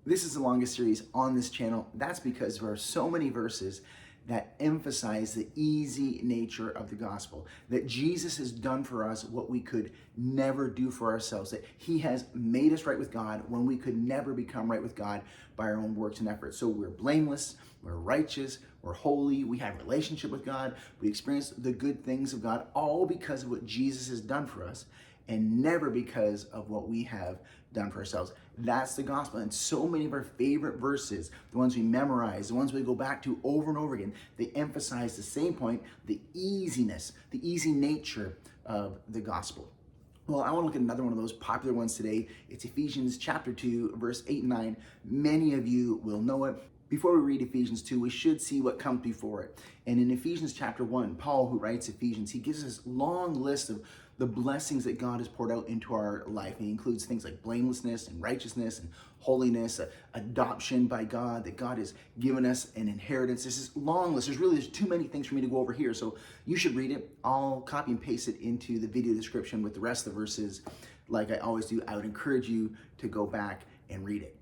This is the longest series on this channel. That's because there are so many verses that emphasize the easy nature of the gospel, that Jesus has done for us what we could never do for ourselves, that he has made us right with God when we could never become right with God by our own works and efforts. So we're blameless, we're righteous, we're holy, we have a relationship with God, we experience the good things of God, all because of what Jesus has done for us, and never because of what we have done for ourselves. That's the gospel. And so many of our favorite verses, the ones we memorize, the ones we go back to over and over again, they emphasize the same point, the easiness, the easy nature of the gospel. Well, I want to look at another one of those popular ones today. It's Ephesians chapter 2, verse 8 and 9. Many of you will know it. Before we read Ephesians 2, we should see what comes before it. And in Ephesians chapter 1, Paul, who writes Ephesians, he gives us a long list of the blessings that God has poured out into our life. And he includes things like blamelessness and righteousness and holiness, adoption by God, that God has given us an inheritance. This is a long list. There's too many things for me to go over here. So you should read it. I'll copy and paste it into the video description with the rest of the verses like I always do. I would encourage you to go back and read it.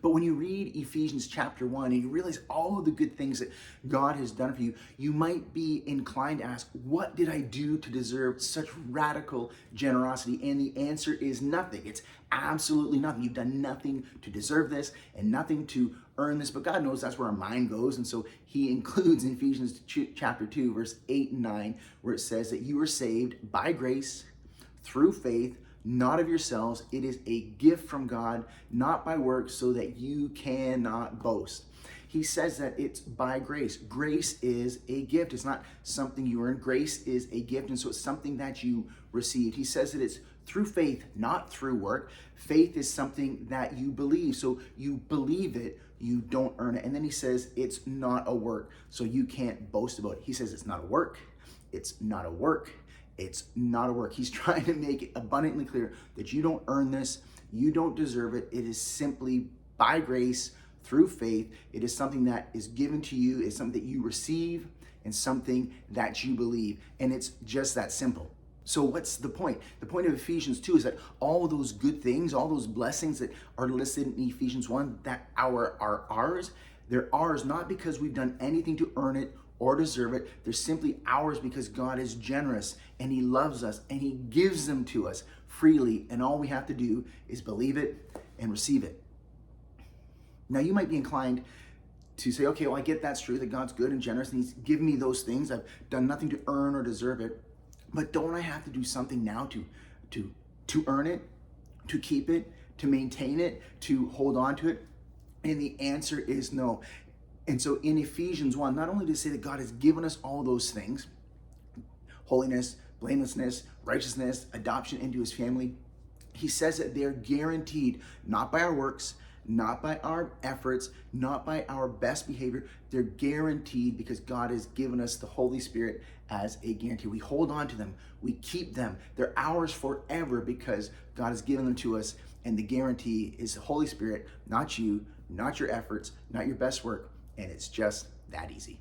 But when you read Ephesians chapter 1 and you realize all of the good things that God has done for you, you might be inclined to ask, what did I do to deserve such radical generosity? And the answer is nothing. It's absolutely nothing. You've done nothing to deserve this and nothing to earn this. But God knows that's where our mind goes. And so he includes in Ephesians chapter 2, verse 8 and 9, where it says that you are saved by grace through faith, not of yourselves. It is a gift from God, not by works, so that you cannot boast. He says that it's by grace. Grace is a gift. It's not something you earn. Grace is a gift, and so it's something that you received. He says that it's through faith, not through work. Faith is something that you believe. So you believe it, you don't earn it. And then he says it's not a work, so you can't boast about it. He says it's not a work. It's not a work. It's not a work. He's trying to make it abundantly clear that you don't earn this, you don't deserve it. It is simply by grace through faith. It is something that is given to you, it's something that you receive, and something that you believe. And it's just that simple. So what's the point? The point of Ephesians 2 is that all those good things, all those blessings that are listed in Ephesians 1 that are ours, they're ours not because we've done anything to earn it or deserve it. They're simply ours because God is generous and he loves us and he gives them to us freely. And all we have to do is believe it and receive it. Now you might be inclined to say, okay, well, I get that's true, that God's good and generous and he's given me those things. I've done nothing to earn or deserve it. But don't I have to do something now to earn it, to keep it, to maintain it, to hold on to it? And the answer is no. And so in Ephesians 1, not only does it say that God has given us all those things, holiness, blamelessness, righteousness, adoption into his family, he says that they're guaranteed not by our works, not by our efforts, not by our best behavior. They're guaranteed because God has given us the Holy Spirit as a guarantee. We hold on to them. We keep them. They're ours forever because God has given them to us. And the guarantee is the Holy Spirit, not you, not your efforts, not your best work. And it's just that easy.